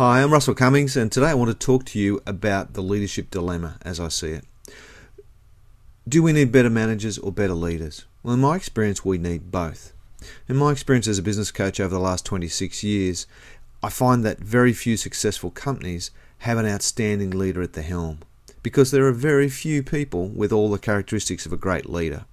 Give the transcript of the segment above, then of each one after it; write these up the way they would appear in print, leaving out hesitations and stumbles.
Hi, I'm Russell Cummings, and today I want to talk to you about the leadership dilemma as I see it. Do we need better managers or better leaders? Well, in my experience, we need both. In my experience as a business coach over the last 26 years, I find that very few successful companies have an outstanding leader at the helm, because there are very few people with all the characteristics of a great leader.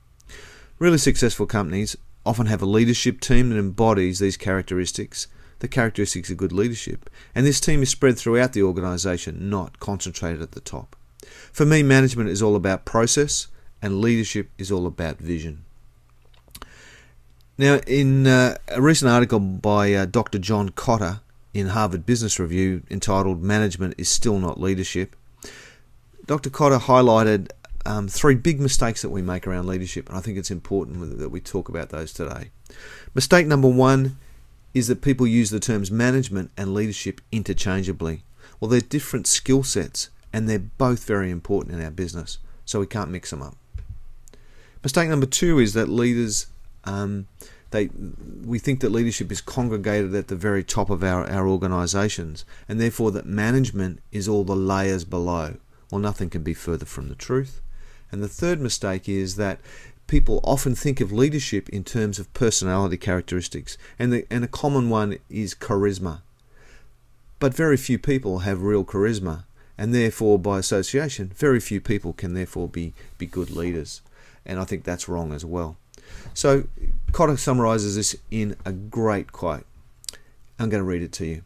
Really successful companies often have a leadership team that embodies these characteristics, the characteristics of good leadership, and this team is spread throughout the organisation, not concentrated at the top. For me, management is all about process and leadership is all about vision. Now, in a recent article by Dr. John Kotter in Harvard Business Review entitled "Management is Still Not Leadership," Dr. Kotter highlighted three big mistakes that we make around leadership, and I think it's important that we talk about those today. Mistake number one is that people use the terms management and leadership interchangeably. Well, they're different skill sets and they're both very important in our business, so we can't mix them up. Mistake number two is that leaders, we think that leadership is congregated at the very top of our organisations, and therefore that management is all the layers below. Well, nothing can be further from the truth. And the third mistake is that people often think of leadership in terms of personality characteristics, and a common one is charisma. But very few people have real charisma, and therefore, by association, very few people can therefore be good leaders. And I think that's wrong as well. So Kotter summarises this in a great quote. I'm going to read it to you.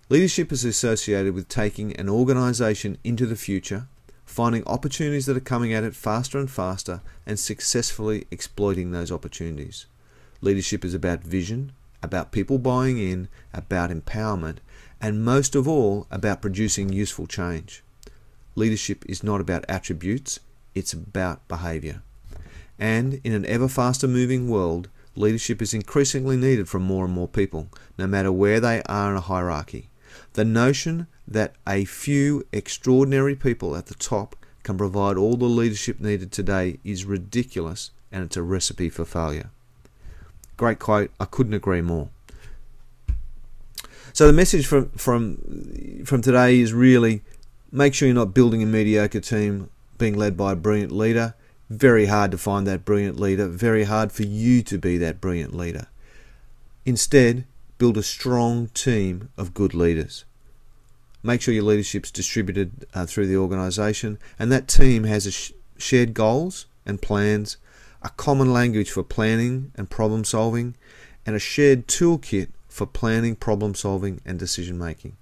Leadership is associated with taking an organisation into the future, finding opportunities that are coming at it faster and faster, and successfully exploiting those opportunities. Leadership is about vision, about people buying in, about empowerment, and most of all, about producing useful change. Leadership is not about attributes, it's about behaviour. And in an ever faster moving world, leadership is increasingly needed from more and more people, no matter where they are in a hierarchy. The notion that a few extraordinary people at the top can provide all the leadership needed today is ridiculous, and it's a recipe for failure. Great quote. I couldn't agree more. So the message from today is really make sure you're not building a mediocre team being led by a brilliant leader. Very hard to find that brilliant leader. Very hard for you to be that brilliant leader. Instead, build a strong team of good leaders. Make sure your leadership's distributed through the organisation, and that team has shared goals and plans, a common language for planning and problem solving, and a shared toolkit for planning, problem solving and decision making.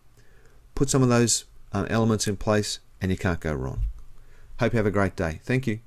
Put some of those elements in place and you can't go wrong. Hope you have a great day. Thank you.